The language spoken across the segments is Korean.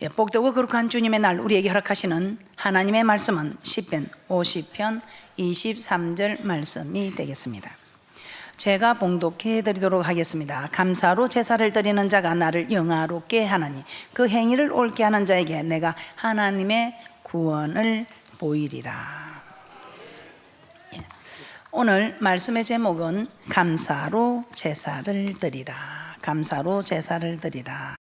복되고 거룩한 주님의 날 우리에게 허락하시는 하나님의 말씀은 시편 50편 23절 말씀이 되겠습니다. 제가 봉독해 드리도록 하겠습니다. 감사로 제사를 드리는 자가 나를 영화롭게 하나니 그 행위를 옳게 하는 자에게 내가 하나님의 구원을 보이리라. 오늘 말씀의 제목은 감사로 제사를 드리라. 감사로 제사를 드리라.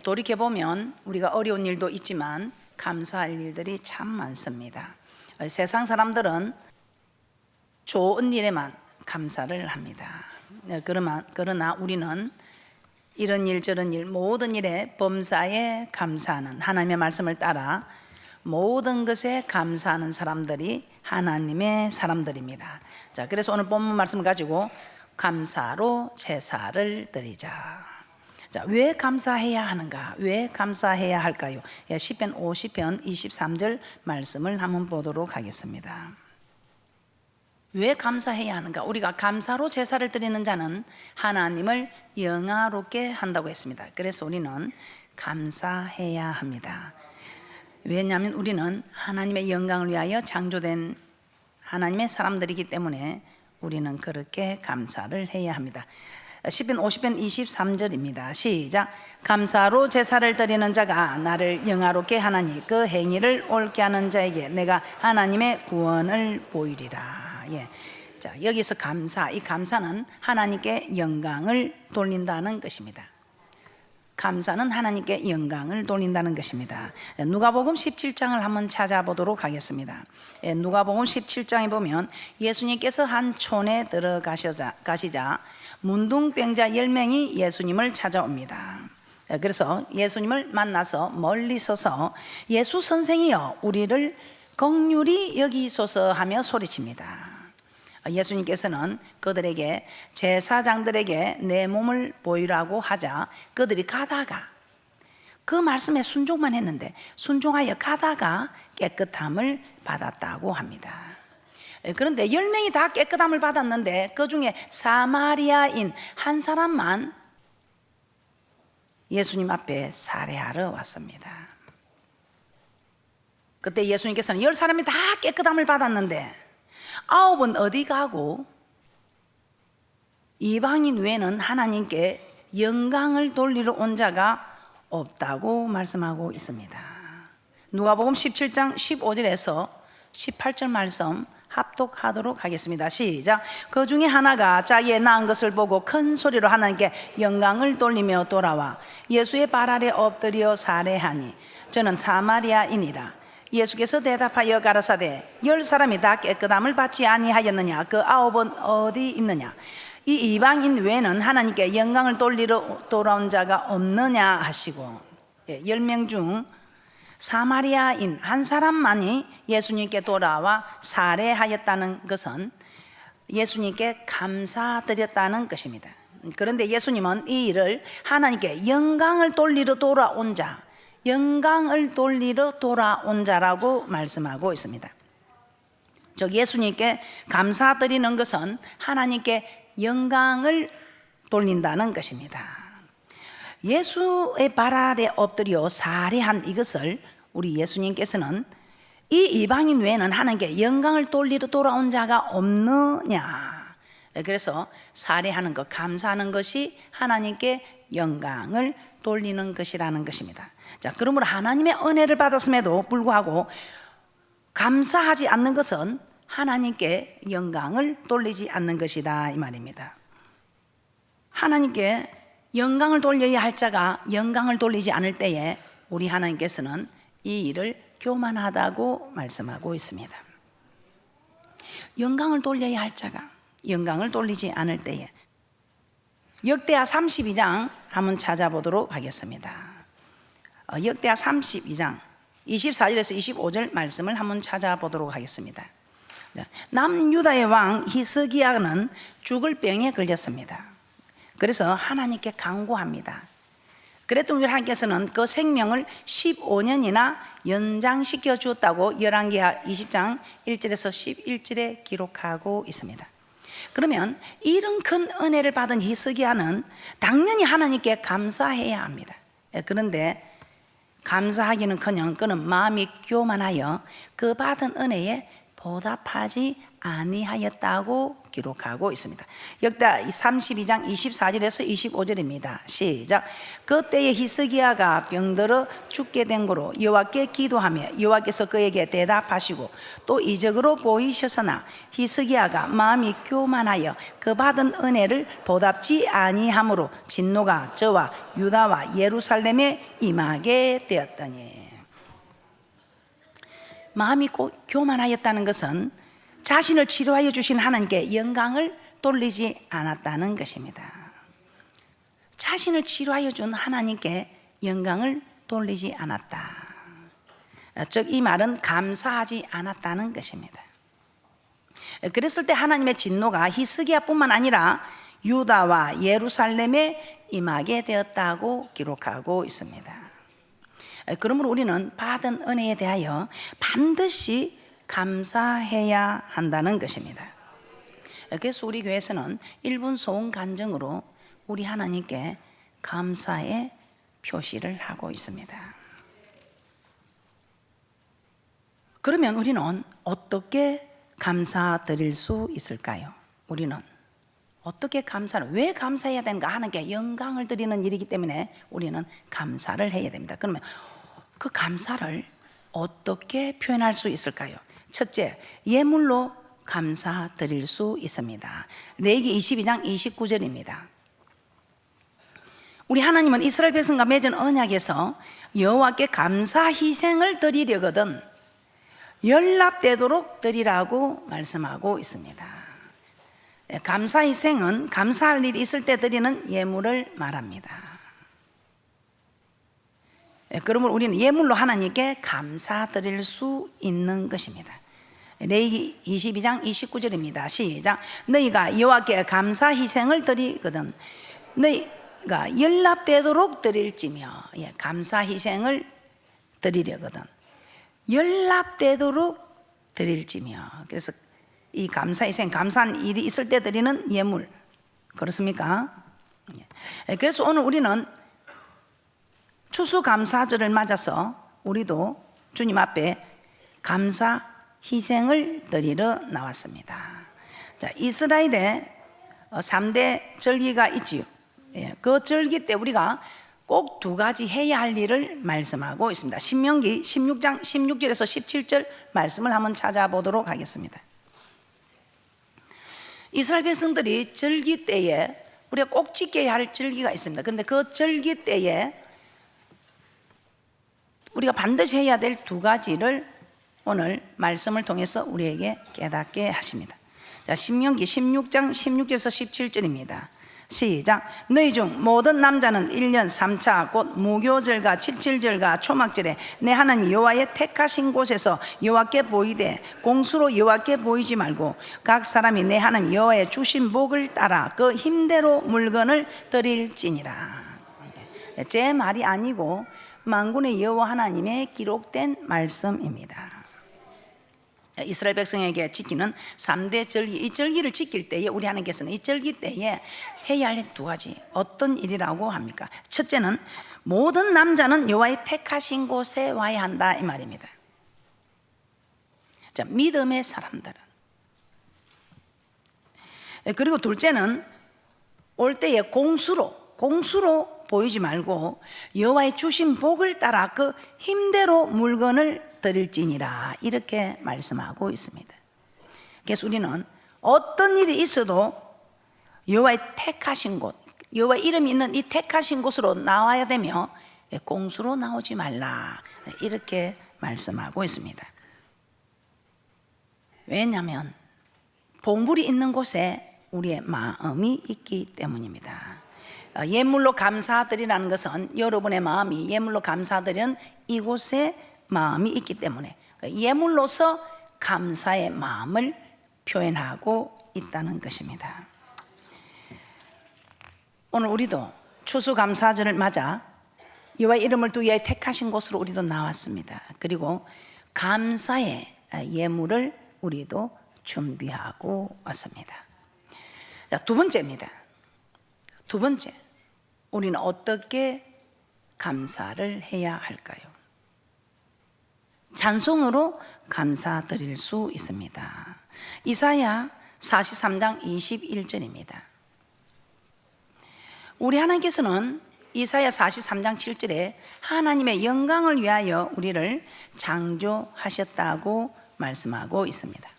돌이켜보면 우리가 어려운 일도 있지만 감사할 일들이 참 많습니다. 세상 사람들은 좋은 일에만 감사를 합니다. 그러나 우리는 이런 일 저런 일 모든 일에 범사에 감사하는 하나님의 말씀을 따라 모든 것에 감사하는 사람들이 하나님의 사람들입니다. 자, 그래서 오늘 본문 말씀을 가지고 감사로 제사를 드리자. 자, 왜 감사해야 하는가? 왜 감사해야 할까요? 시편 50편 23절 말씀을 한번 보도록 하겠습니다. 왜 감사해야 하는가? 우리가 감사로 제사를 드리는 자는 하나님을 영화롭게 한다고 했습니다. 그래서 우리는 감사해야 합니다. 왜냐하면 우리는 하나님의 영광을 위하여 창조된 하나님의 사람들이기 때문에 우리는 그렇게 감사를 해야 합니다. 시편 50편 23절입니다. 시작. 감사로 제사를 드리는 자가 나를 영화롭게 하나니 그 행위를 옳게 하는 자에게 내가 하나님의 구원을 보이리라. 자, 여기서 감사, 이 감사는 하나님께 영광을 돌린다는 것입니다. 감사는 하나님께 영광을 돌린다는 것입니다. 누가복음 17장을 한번 찾아보도록 하겠습니다. 누가복음 17장에 보면 예수님께서 한 촌에 들어가시자 문둥병자 10명이 예수님을 찾아옵니다. 그래서 예수님을 만나서 멀리 서서 예수 선생이여 우리를 긍휼히 여기소서 하며 소리칩니다. 예수님께서는 그들에게 제사장들에게 내 몸을 보이라고 하자 그들이 가다가 그 말씀에 순종만 했는데 순종하여 가다가 깨끗함을 받았다고 합니다. 그런데 10명이 다 깨끗함을 받았는데 그 중에 사마리아인 한 사람만 예수님 앞에 살해하러 왔습니다. 그때 예수님께서는 10사람이 다 깨끗함을 받았는데 9은 어디 가고 이방인 외에는 하나님께 영광을 돌리러 온 자가 없다고 말씀하고 있습니다. 누가복음 17장 15절에서 18절 말씀 합독하도록 하겠습니다. 시작. 그 중에 하나가 자기의 낳은 것을 보고 큰 소리로 하나님께 영광을 돌리며 돌아와 예수의 발 아래 엎드려 살해하니 저는 사마리아인이라. 예수께서 대답하여 가라사대 10사람이 다 깨끗함을 받지 아니하였느냐? 그 9은 어디 있느냐? 이 이방인 외에는 하나님께 영광을 돌리러 돌아온 자가 없느냐 하시고 10명 중 사마리아인 한 사람만이 예수님께 돌아와 살해하였다는 것은 예수님께 감사드렸다는 것입니다. 그런데 예수님은 이 일을 하나님께 영광을 돌리러 돌아온 자, 영광을 돌리러 돌아온 자라고 말씀하고 있습니다. 즉 예수님께 감사드리는 것은 하나님께 영광을 돌린다는 것입니다. 예수의 발 아래 엎드려 살해한 이것을 우리 예수님께서는 이 이방인 외에는 하나님께 영광을 돌리러 돌아온 자가 없느냐. 그래서 살해하는 것, 감사하는 것이 하나님께 영광을 돌리는 것이라는 것입니다. 자, 그러므로 하나님의 은혜를 받았음에도 불구하고 감사하지 않는 것은 하나님께 영광을 돌리지 않는 것이다 이 말입니다. 하나님께 영광을 돌려야 할 자가 영광을 돌리지 않을 때에 우리 하나님께서는 이 일을 교만하다고 말씀하고 있습니다. 영광을 돌려야 할 자가 영광을 돌리지 않을 때에 역대하 32장 한번 찾아보도록 하겠습니다. 역대하 32장 24절에서 25절 말씀을 한번 찾아보도록 하겠습니다. 남유다의 왕 히스기야는 죽을 병에 걸렸습니다. 그래서 하나님께 간구합니다. 그랬더니 하나님께서는 그 생명을 15년이나 연장시켜 주었다고 열왕기하 20장 1절에서 11절에 기록하고 있습니다. 그러면 이런 큰 은혜를 받은 히스기야는 당연히 하나님께 감사해야 합니다. 그런데 감사하기는커녕 그는 마음이 교만하여 그 받은 은혜에 보답하지 아니하였다고 기록하고 있습니다. 역다 32장 24절에서 25절입니다. 시작. 그때에 히스기야가 병들어 죽게 된 고로 여호와께 기도하며 여호와께서 그에게 대답하시고 또 이적으로 보이셨으나 히스기야가 마음이 교만하여 그 받은 은혜를 보답지 아니하므로 진노가 저와 유다와 예루살렘에 임하게 되었더니. 마음이 교만하였다는 것은 자신을 치료하여 주신 하나님께 영광을 돌리지 않았다는 것입니다. 자신을 치료하여 준 하나님께 영광을 돌리지 않았다. 즉 이 말은 감사하지 않았다는 것입니다. 그랬을 때 하나님의 진노가 히스기야뿐만 아니라 유다와 예루살렘에 임하게 되었다고 기록하고 있습니다. 그러므로 우리는 받은 은혜에 대하여 반드시 감사해야 한다는 것입니다. 그래서 우리 교회에서는 1분 소원 간증으로 우리 하나님께 감사의 표시를 하고 있습니다. 그러면 우리는 어떻게 감사드릴 수 있을까요? 우리는 어떻게 왜 감사해야 되는가? 하나님께 영광을 드리는 일이기 때문에 우리는 감사를 해야 됩니다. 그러면 그 감사를 어떻게 표현할 수 있을까요? 첫째, 예물로 감사드릴 수 있습니다. 레위기 22장 29절입니다. 우리 하나님은 이스라엘 백성과 맺은 언약에서 여호와께 감사 희생을 드리려거든 연락되도록 드리라고 말씀하고 있습니다. 감사 희생은 감사할 일이 있을 때 드리는 예물을 말합니다. 그러므로 우리는 예물로 하나님께 감사드릴 수 있는 것입니다. 레위기 22장 29절입니다. 시작. 너희가 여호와께 감사 희생을 드리거든 너희가 연락되도록 드릴지며. 감사 희생을 드리려거든 연락되도록 드릴지며. 그래서 이 감사 희생, 감사한 일이 있을 때 드리는 예물, 그렇습니까? 그래서 오늘 우리는 추수감사절을 맞아서 우리도 주님 앞에 감사 희생을 드리러 나왔습니다. 자, 이스라엘에 3대 절기가 있지요. 그 절기 때 우리가 꼭 2가지 해야 할 일을 말씀하고 있습니다. 신명기 16장 16절에서 17절 말씀을 한번 찾아보도록 하겠습니다. 이스라엘 백성들이 절기 때에 우리가 꼭 지켜야 할 절기가 있습니다. 그런데 그 절기 때에 우리가 반드시 해야 될 2가지를 오늘 말씀을 통해서 우리에게 깨닫게 하십니다. 자, 신명기 16장 16절에서 17절입니다. 시작. 너희 중 모든 남자는 1년 3차 곧 무교절과 칠칠절과 초막절에 내 하나님 여호와의 택하신 곳에서 여호와께 보이되 공수로 여호와께 보이지 말고 각 사람이 내 하나님 여호와의 주신 복을 따라 그 힘대로 물건을 드릴지니라. 제 말이 아니고 만군의 여호와 하나님의 기록된 말씀입니다. 이스라엘 백성에게 지키는 3대 절기, 이 절기를 지킬 때에 우리 하나님께서는 이 절기 때에 해야 할 2가지 어떤 일이라고 합니까? 첫째는 모든 남자는 여호와의 택하신 곳에 와야 한다 이 말입니다. 자, 믿음의 사람들은. 그리고 둘째는 올 때에 공수로 보이지 말고 여호와의 주신 복을 따라 그 힘대로 물건을 드릴지니라 이렇게 말씀하고 있습니다. 그래서 우리는 어떤 일이 있어도 여호와의 택하신 곳, 여호와 이름이 있는 이 택하신 곳으로 나와야 되며 공수로 나오지 말라 이렇게 말씀하고 있습니다. 왜냐하면 봉물이 있는 곳에 우리의 마음이 있기 때문입니다. 예물로 감사드리라는 것은 여러분의 마음이 예물로 감사드리는 이곳에 마음이 있기 때문에 예물로서 감사의 마음을 표현하고 있다는 것입니다. 오늘 우리도 추수감사절을 맞아 여호와의 이름을 두여 택하신 곳으로 우리도 나왔습니다. 그리고 감사의 예물을 우리도 준비하고 왔습니다. 자, 2번째입니다. 2번째, 우리는 어떻게 감사를 해야 할까요? 찬송으로 감사드릴 수 있습니다. 이사야 43장 21절입니다. 우리 하나님께서는 이사야 43장 7절에 하나님의 영광을 위하여 우리를 창조하셨다고 말씀하고 있습니다.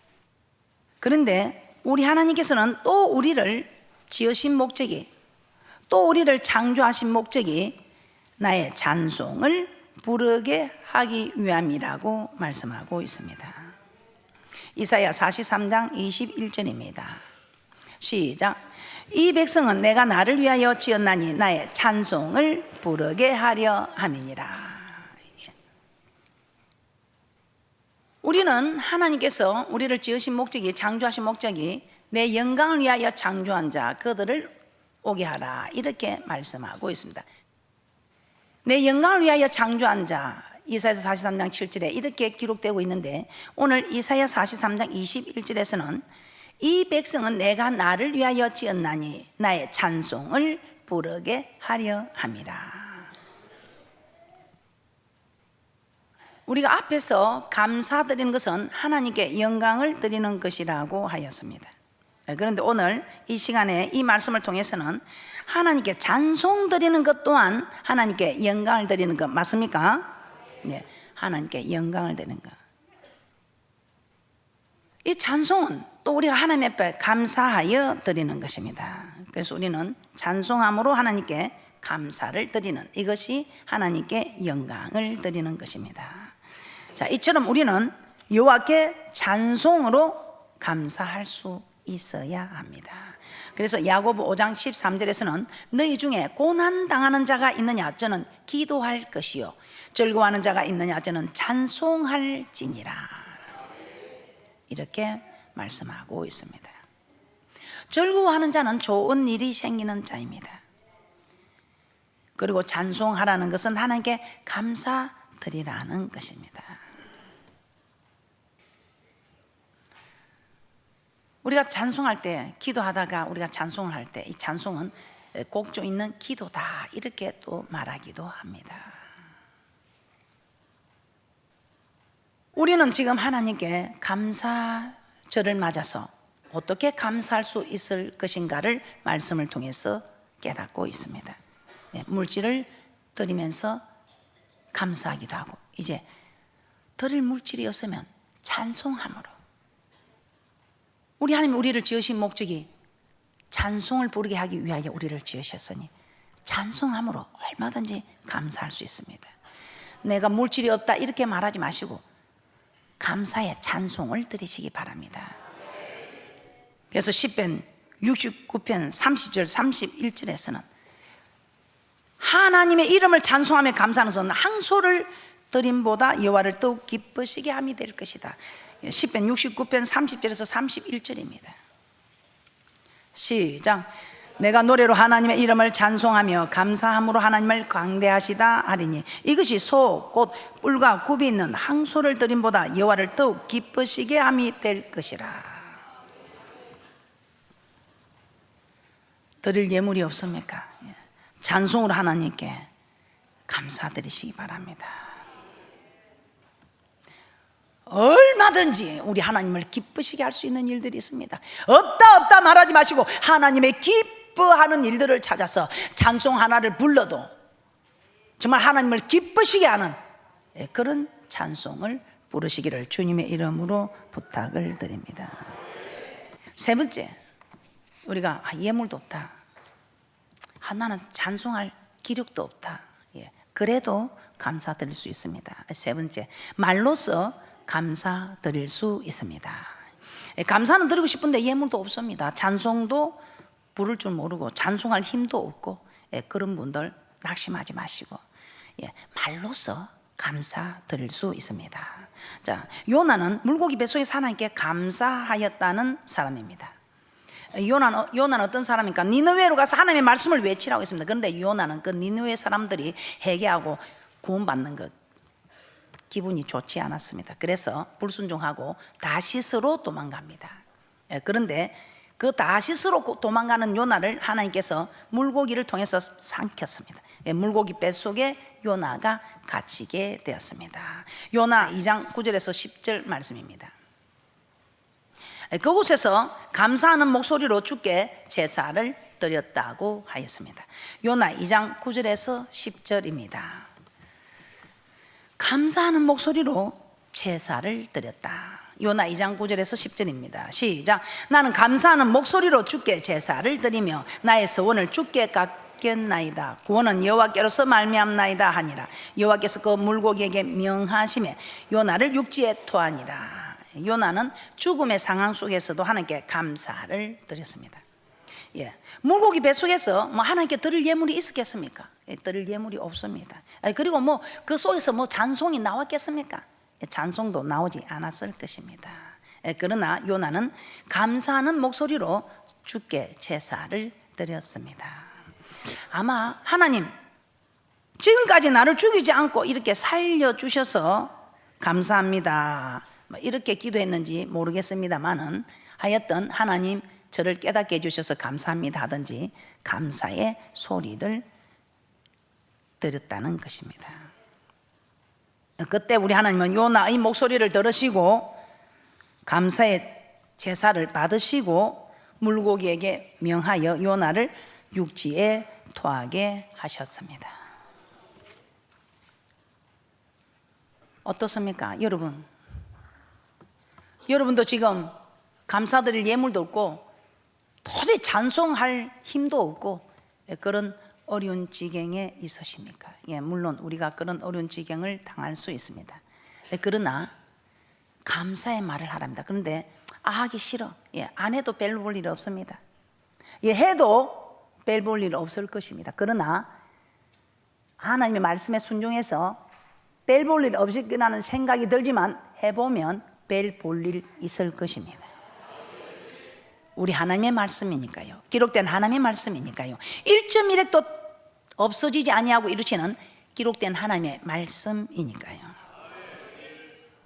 그런데 우리 하나님께서는 또 우리를 지으신 목적이, 또 우리를 창조하신 목적이 나의 찬송을 부르게 하기 위함이라고 말씀하고 있습니다. 이사야 43장 21절입니다. 시작. 이 백성은 내가 나를 위하여 지었나니 나의 찬송을 부르게 하려 함이니라. 우리는 하나님께서 우리를 지으신 목적이, 창조하신 목적이 내 영광을 위하여 창조한 자 그들을 오게 하라, 이렇게 말씀하고 있습니다. 내 영광을 위하여 창조한 자, 이사야서 43장 7절에 이렇게 기록되고 있는데, 오늘 이사야 43장 21절에서는 이 백성은 내가 나를 위하여 지었나니 나의 찬송을 부르게 하려 함이라. 우리가 앞에서 감사드리는 것은 하나님께 영광을 드리는 것이라고 하였습니다. 그런데 오늘 이 시간에 이 말씀을 통해서는 하나님께 찬송 드리는 것 또한 하나님께 영광을 드리는 것 맞습니까? 네, 하나님께 영광을 드리는 것. 이 찬송은 또 우리가 하나님 앞에 감사하여 드리는 것입니다. 그래서 우리는 찬송함으로 하나님께 감사를 드리는, 이것이 하나님께 영광을 드리는 것입니다. 자, 이처럼 우리는 여호와께 찬송으로 감사할 수 있어야 합니다. 그래서 야고보 5장 13절에서는 너희 중에 고난 당하는 자가 있느냐, 저는 기도할 것이요 즐거워하는 자가 있느냐, 저는 찬송할지니라, 이렇게 말씀하고 있습니다. 즐거워하는 자는 좋은 일이 생기는 자입니다. 그리고 찬송하라는 것은 하나님께 감사드리라는 것입니다. 우리가 찬송할 때, 기도하다가 우리가 찬송을 할 때, 이 찬송은 곡조 있는 기도다, 이렇게 또 말하기도 합니다. 우리는 지금 하나님께 감사절을 맞아서 어떻게 감사할 수 있을 것인가를 말씀을 통해서 깨닫고 있습니다. 물질을 드리면서 감사하기도 하고, 이제 드릴 물질이 없으면 찬송함으로, 우리 하나님 우리를 지으신 목적이 찬송을 부르게 하기 위하여 우리를 지으셨으니 찬송함으로 얼마든지 감사할 수 있습니다. 내가 물질이 없다 이렇게 말하지 마시고 감사의 찬송을 드리시기 바랍니다. 그래서 시편 69편 30절 31절에서는 하나님의 이름을 찬송하며 감사하는 것은 항소를 드림보다 여호와를 더욱 기쁘시게 함이 될 것이다. 시편 69편 30절에서 31절입니다. 시작. 내가 노래로 하나님의 이름을 찬송하며 감사함으로 하나님을 광대하시다 하리니 이것이 소 곧 뿔과 굽이 있는 항소를 드림보다 여호와를 더욱 기쁘시게 함이 될 것이라. 드릴 예물이 없습니까? 찬송으로 하나님께 감사드리시기 바랍니다. 얼마든지 우리 하나님을 기쁘시게 할 수 있는 일들이 있습니다. 없다 말하지 마시고 하나님의 기뻐하는 일들을 찾아서 찬송 하나를 불러도 정말 하나님을 기쁘시게 하는 그런 찬송을 부르시기를 주님의 이름으로 부탁을 드립니다. 세 번째, 우리가 예물도 없다, 나는 찬송할 기력도 없다, 그래도 감사드릴 수 있습니다. 세 번째, 말로써 감사드릴 수 있습니다. 감사는 드리고 싶은데 예물도 없습니다. 찬송도 부를 줄 모르고 찬송할 힘도 없고 그런 분들 낙심하지 마시고 말로써 감사드릴 수 있습니다. 자, 요나는 물고기 뱃속에서 하나님께 감사하였다는 사람입니다. 요나는 어떤 사람입니까? 니느웨로 가서 하나님의 말씀을 외치라고 했습니다. 그런데 요나는 그 니느웨 사람들이 회개하고 구원받는 것 기분이 좋지 않았습니다. 그래서 불순종하고 다시스로 도망갑니다. 그런데 그 다시스로 도망가는 요나를 하나님께서 물고기를 통해서 삼켰습니다. 물고기 뱃속에 요나가 갇히게 되었습니다. 요나 2장 9절에서 10절 말씀입니다. 그곳에서 감사하는 목소리로 주께 제사를 드렸다고 하였습니다. 요나 2장 9절에서 10절입니다. 감사하는 목소리로 제사를 드렸다. 요나 2장 9절에서 10절입니다. 시작. 나는 감사하는 목소리로 주께 제사를 드리며 나의 서원을 주께 갚겠나이다. 구원은 여호와께로서 말미암나이다 하니라. 여호와께서 그 물고기에게 명하심에 요나를 육지에 토하니라. 요나는 죽음의 상황 속에서도 하나님께 감사를 드렸습니다. 물고기 뱃속에서 하나님께 드릴 예물이 있었겠습니까? 드릴 예물이 없습니다. 그리고 그 속에서 찬송이 나왔겠습니까? 찬송도 나오지 않았을 것입니다. 그러나 요나는 감사하는 목소리로 주께 제사를 드렸습니다. 아마 하나님, 지금까지 나를 죽이지 않고 이렇게 살려주셔서 감사합니다, 이렇게 기도했는지 모르겠습니다만은 하여튼 하나님 저를 깨닫게 해주셔서 감사합니다 하든지 감사의 소리를 드렸다는 것입니다. 그때 우리 하나님은 요나의 목소리를 들으시고 감사의 제사를 받으시고 물고기에게 명하여 요나를 육지에 토하게 하셨습니다. 어떻습니까 여러분? 여러분도 지금 감사드릴 예물도 없고 도저히 찬송할 힘도 없고 그런 어려운 지경에 있으십니까? 물론 우리가 그런 어려운 지경을 당할 수 있습니다. 그러나 감사의 말을 하랍니다. 그런데 하기 싫어, 안 해도 별 볼 일 없습니다. 해도 별 볼 일 없을 것입니다. 그러나 하나님의 말씀에 순종해서 별 볼 일 없을 거라는 생각이 들지만 해보면 별 볼 일 있을 것입니다. 우리 하나님의 말씀이니까요. 기록된 하나님의 말씀이니까요. 1.1핵도 없어지지 아니하고 이루치는 기록된 하나님의 말씀이니까요.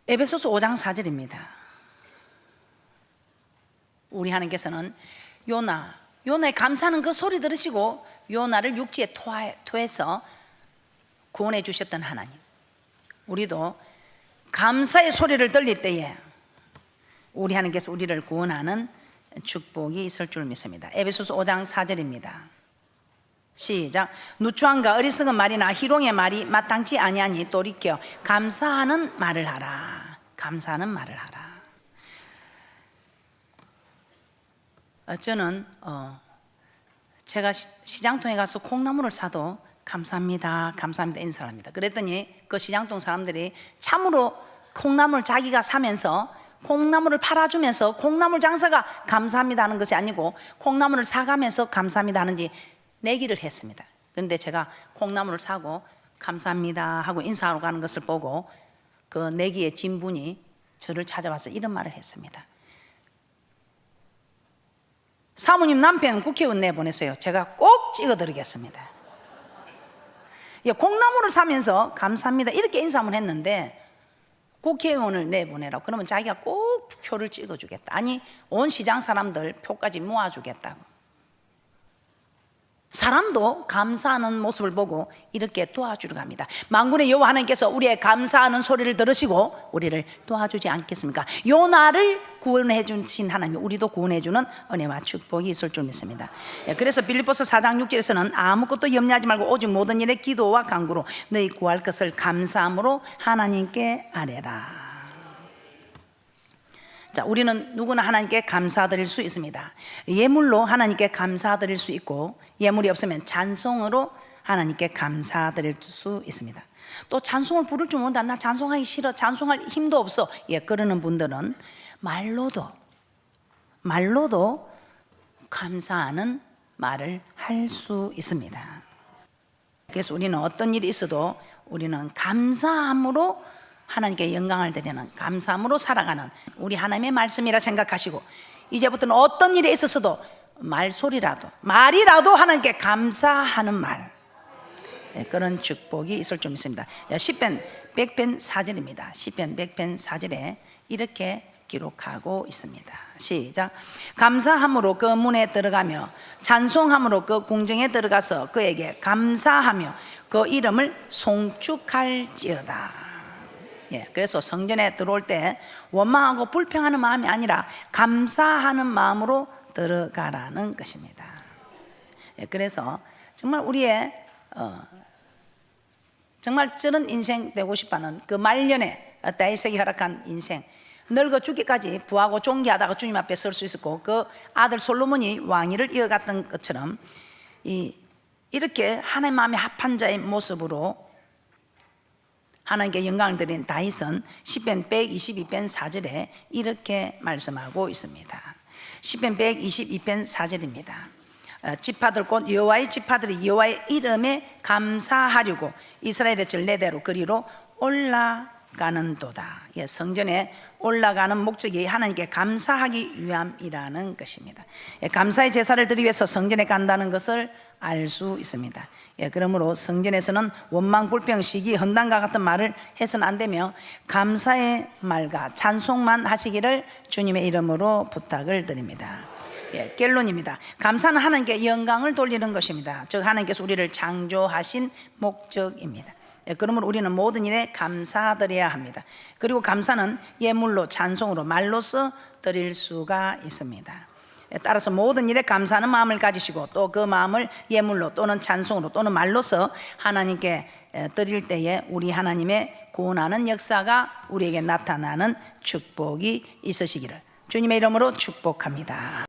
에베소서 5장 4절입니다. 우리 하나님께서는 요나의 감사하는 그 소리 들으시고 요나를 육지에 토해서 구원해 주셨던 하나님, 우리도 감사의 소리를 들릴 때에 우리 하나님께서 우리를 구원하는 축복이 있을 줄 믿습니다. 에베소서 5장 4절입니다. 시작. 누추함과 어리석은 말이나 희롱의 말이 마땅치 아니하니 돌이켜 감사하는 말을 하라. 감사하는 말을 하라. 저는 제가 시장통에 가서 콩나물을 사도 감사합니다, 감사합니다 인사를 합니다. 그랬더니 그 시장통 사람들이 참으로 콩나물 자기가 사면서 콩나물을 팔아주면서 콩나물 장사가 감사합니다 하는 것이 아니고 콩나물을 사가면서 감사합니다 하는지 내기를 했습니다. 그런데 제가 콩나물을 사고 감사합니다 하고 인사하러 가는 것을 보고 그 내기의 진분이 저를 찾아와서 이런 말을 했습니다. 사모님 남편 국회의원 내보내세요. 제가 꼭 찍어드리겠습니다. 콩나물을 사면서 감사합니다 이렇게 인사 한번 했는데 국회의원을 내보내라고 그러면 자기가 꼭 표를 찍어주겠다. 아니 온 시장 사람들 표까지 모아주겠다고. 사람도 감사하는 모습을 보고 이렇게 도와주려고 합니다. 만군의 여호와 하나님께서 우리의 감사하는 소리를 들으시고 우리를 도와주지 않겠습니까? 요나를 구원해 주신 하나님, 우리도 구원해 주는 은혜와 축복이 있을 줄 믿습니다. 그래서 빌립보서 4장 6절에서는 아무것도 염려하지 말고 오직 모든 일에 기도와 간구로 너희 구할 것을 감사함으로 하나님께 아뢰라. 자, 우리는 누구나 하나님께 감사드릴 수 있습니다. 예물로 하나님께 감사드릴 수 있고 예물이 없으면 찬송으로 하나님께 감사드릴 수 있습니다. 또 찬송을 부를 줄 모른다, 나 찬송하기 싫어, 찬송할 힘도 없어, 그러는 분들은 말로도 감사하는 말을 할 수 있습니다. 그래서 우리는 어떤 일이 있어도 우리는 감사함으로 하나님께 영광을 드리는, 감사함으로 살아가는 우리 하나님의 말씀이라 생각하시고 이제부터는 어떤 일에 있어서도 말이라도 하나님께 감사하는 말, 그런 축복이 있을 줄 믿습니다. 시편 100편 4절입니다. 시편 100편 4절에 이렇게 기록하고 있습니다. 시작. 감사함으로 그 문에 들어가며 찬송함으로 그 궁정에 들어가서 그에게 감사하며 그 이름을 송축할지어다. 예, 그래서 성전에 들어올 때 원망하고 불평하는 마음이 아니라 감사하는 마음으로 들어가라는 것입니다. 예, 그래서 정말 우리의 정말 저런 인생 되고 싶어하는 그 말년에 다윗에게 허락한 인생, 늙어 죽기까지 부하고 존귀하다가 주님 앞에 설 수 있었고 그 아들 솔로몬이 왕위를 이어갔던 것처럼 이렇게 하나님 마음에 합한 자의 모습으로 하나님께 영광을 드린 다윗은 시편 122편 4절에 이렇게 말씀하고 있습니다. 시편 122편 4절입니다. 지파들 곧 여호와의 지파들이 여호와의 이름에 감사하려고 이스라엘의 전례대로 그리로 올라가는도다. 예, 성전에 올라가는 목적이 하나님께 감사하기 위함이라는 것입니다. 예, 감사의 제사를 드리기 위해서 성전에 간다는 것을 알 수 있습니다. 예, 그러므로 성전에서는 원망, 불평, 시기, 헌당과 같은 말을 해서는 안 되며 감사의 말과 찬송만 하시기를 주님의 이름으로 부탁을 드립니다. 예, 결론입니다. 감사는 하나님께 영광을 돌리는 것입니다. 즉 하나님께서 우리를 창조하신 목적입니다. 예, 그러므로 우리는 모든 일에 감사드려야 합니다. 그리고 감사는 예물로, 찬송으로, 말로써 드릴 수가 있습니다. 예, 따라서 모든 일에 감사하는 마음을 가지시고 또 그 마음을 예물로 또는 찬송으로 또는 말로써 하나님께 드릴 때에 우리 하나님의 구원하는 역사가 우리에게 나타나는 축복이 있으시기를 주님의 이름으로 축복합니다.